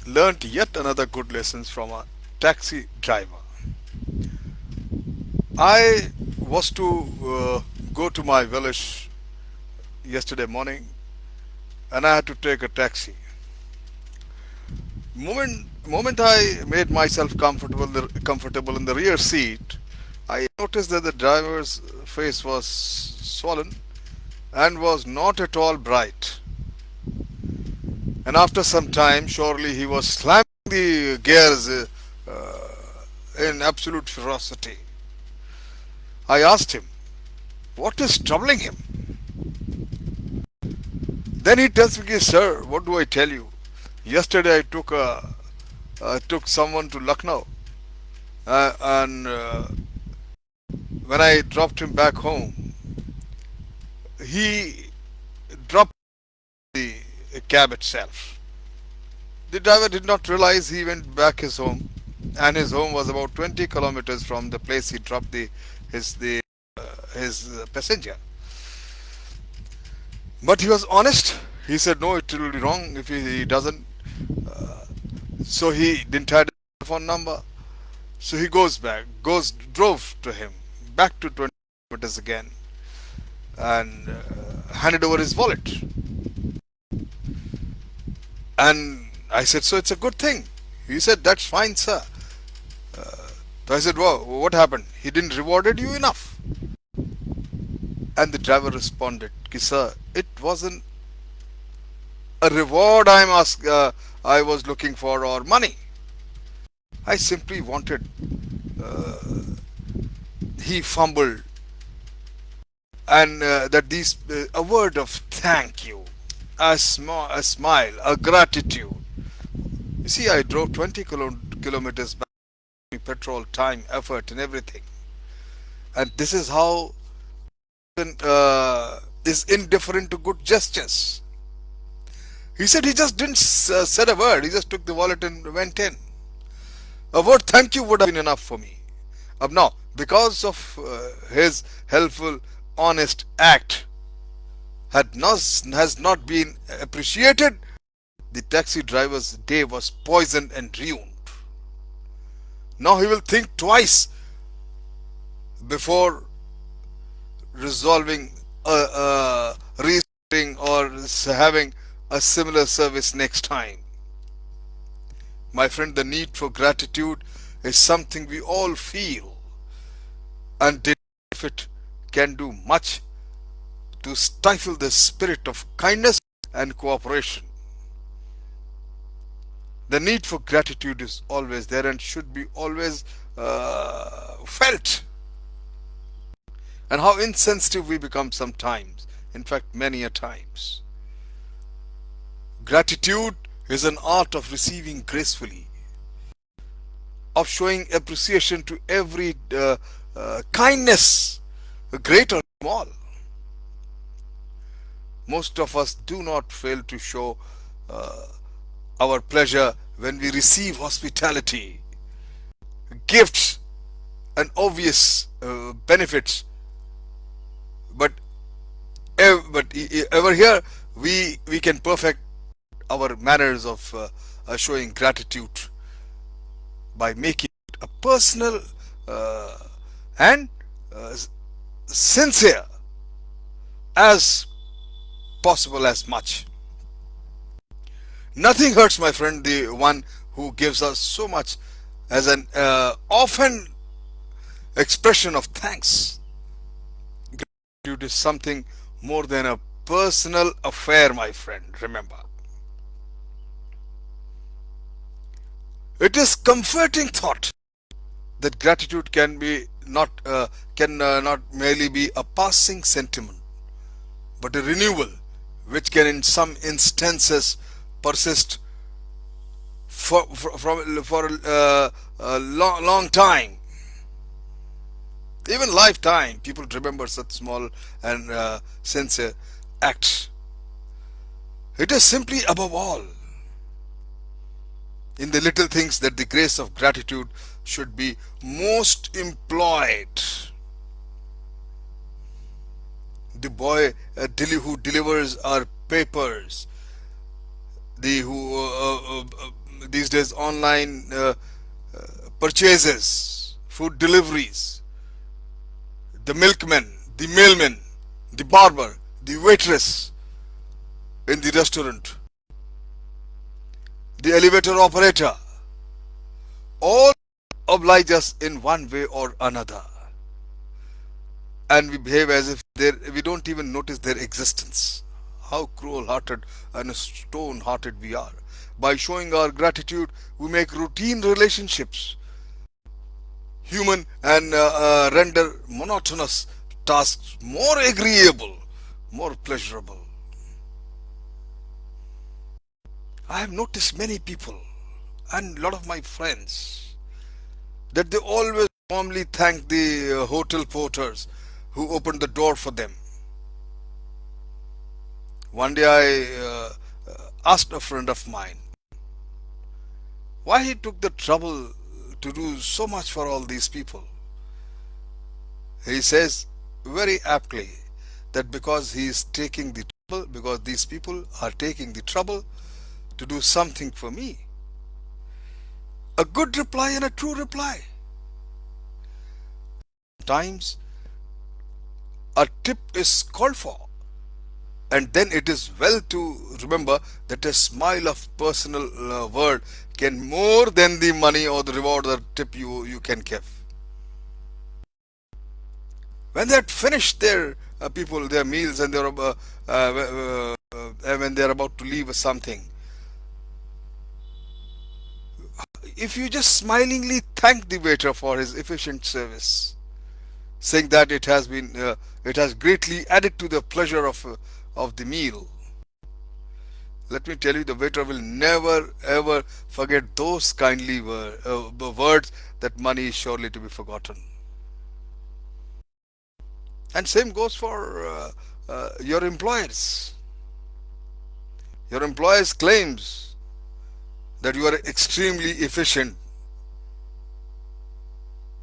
learnt yet another good lessons from a taxi driver. I was to go to my village yesterday morning, and I had to take a taxi. Moment I made myself comfortable in the rear seat, I noticed that the driver's face was swollen and was not at all bright. And after some time, surely he was slamming the gears in absolute ferocity. I asked him, what is troubling him? Then he tells me, sir, what do I tell you? Yesterday I took someone to Lucknow, and when I dropped him back home, he dropped the cab itself. The driver did not realize he went back his home, and his home was about 20 kilometers from the place he dropped his passenger. But he was honest. He said, no, it will be wrong if he doesn't. So he didn't have the phone number. So he drove to him back to 20 kilometers again, and handed over his wallet. And I said, so it's a good thing. He said, that's fine, sir. So I said, well, what happened? He didn't rewarded you enough. And the driver responded, sir, it wasn't a reward I was looking for, or money. I simply wanted. He fumbled, and that these a word of thank you, a smile, a gratitude. You see, I drove 20 kilometers back, petrol, time, effort, and everything. And this is how is indifferent to good gestures. He said he just didn't said a word. He just took the wallet and went in. A word thank you would have been enough for me. Now, because of his helpful, honest act has not been appreciated, the taxi driver's day was poisoned and ruined. Now he will think twice before resolving restarting or having a similar service next time. My friend, the need for gratitude is something we all feel, and if it can do much to stifle the spirit of kindness and cooperation. The need for gratitude is always there and should be always felt. And how insensitive we become sometimes, in fact, many a times. Gratitude is an art of receiving gracefully, of showing appreciation to every kindness, great or small. Most of us do not fail to show our pleasure when we receive hospitality, gifts, and obvious benefits. But over here, we can perfect our manners of showing gratitude by making it a personal and sincere as possible as much. Nothing hurts, my friend, the one who gives us so much as an often expression of thanks. Gratitude is something more than a personal affair, my friend. Remember, it is comforting thought that gratitude can not merely be a passing sentiment, but a renewal which can in some instances persist for a long time, even lifetime. People remember such small and sincere acts. It is simply above all in the little things that the grace of gratitude should be most employed. The boy who delivers our papers, the these days online purchases, food deliveries, the milkman, the mailman, the barber, the waitress in the restaurant, the elevator operator, all oblige us in one way or another. And we behave as if we don't even notice their existence. How cruel hearted and stone hearted we are. By showing our gratitude, we make routine relationships human and render monotonous tasks more agreeable, more pleasurable. I have noticed many people and a lot of my friends that they always warmly thank the hotel porters who opened the door for them. One day I asked a friend of mine why he took the trouble to do so much for all these people. He says very aptly that because he is taking the trouble, because these people are taking the trouble to do something for me. A good reply and a true reply. Sometimes a tip is called for, and then it is well to remember that a smile of personal word can more than the money or the reward or tip you can give. When they had finished their people their meals and they're when they're about to leave or something, if you just smilingly thank the waiter for his efficient service, saying that it has greatly added to the pleasure of the meal, let me tell you, the waiter will never ever forget those kindly words that money is surely to be forgotten. And same goes for your employers. Your employers claims that you are extremely efficient,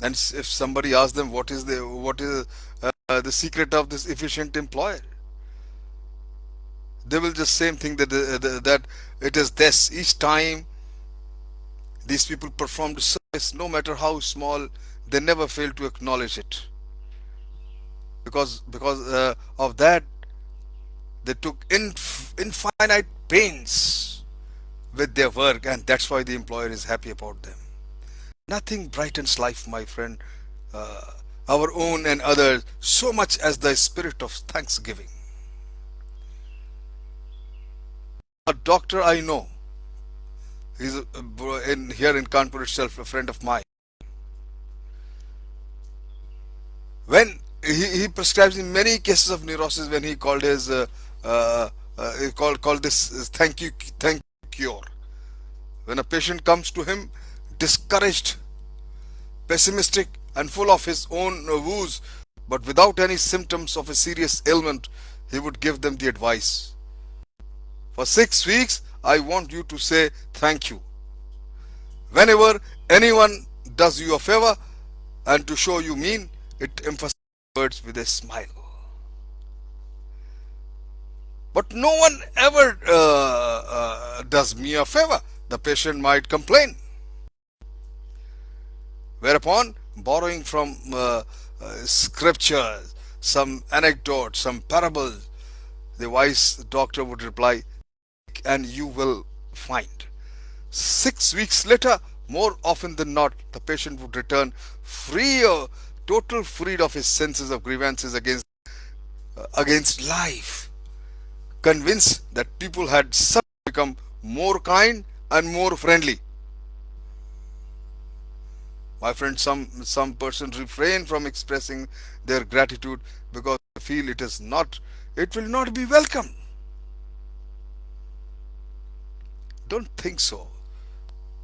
and if somebody asks them what is the secret of this efficient employer, they will just same thing that it is this. Each time these people performed service, no matter how small, they never fail to acknowledge it. Because of that, they took infinite pains with their work, and that's why the employer is happy about them. Nothing brightens life, my friend, uh, our own and others, so much as the spirit of thanksgiving. A doctor I know, he's in here in Kanpur itself, a friend of mine. When he prescribes in many cases of neurosis, when he called his he called this thank you cure. When a patient comes to him discouraged, pessimistic, and full of his own woes, but without any symptoms of a serious ailment, he would give them the advice: for 6 weeks, I want you to say thank you. Whenever anyone does you a favor, and to show you mean, it emphasizes words with a smile. But no one ever does me a favor. The patient might complain. Whereupon, borrowing from scriptures, some anecdotes, some parables, the wise doctor would reply, and you will find. 6 weeks later, more often than not, the patient would return free, total freed of his senses of grievances against life, convinced that people had suddenly become more kind and more friendly. My friend, some persons refrain from expressing their gratitude because they feel it will not be welcome. Don't think so.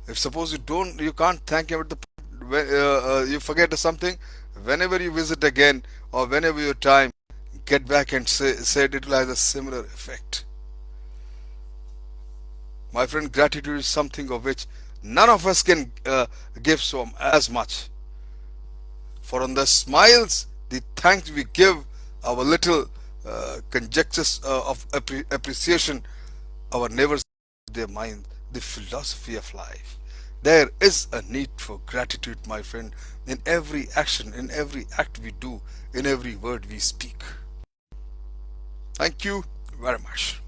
If suppose you can't thank him at you forget something, whenever you visit again or whenever you time, get back and say it will have a similar effect. My friend, gratitude is something of which none of us can give so as much. For on the smiles, the thanks we give, our little conjectures of appreciation, our neighbors their mind the philosophy of life. There is a need for gratitude, my friend, in every action, in every act we do, in every word we speak. Thank you very much.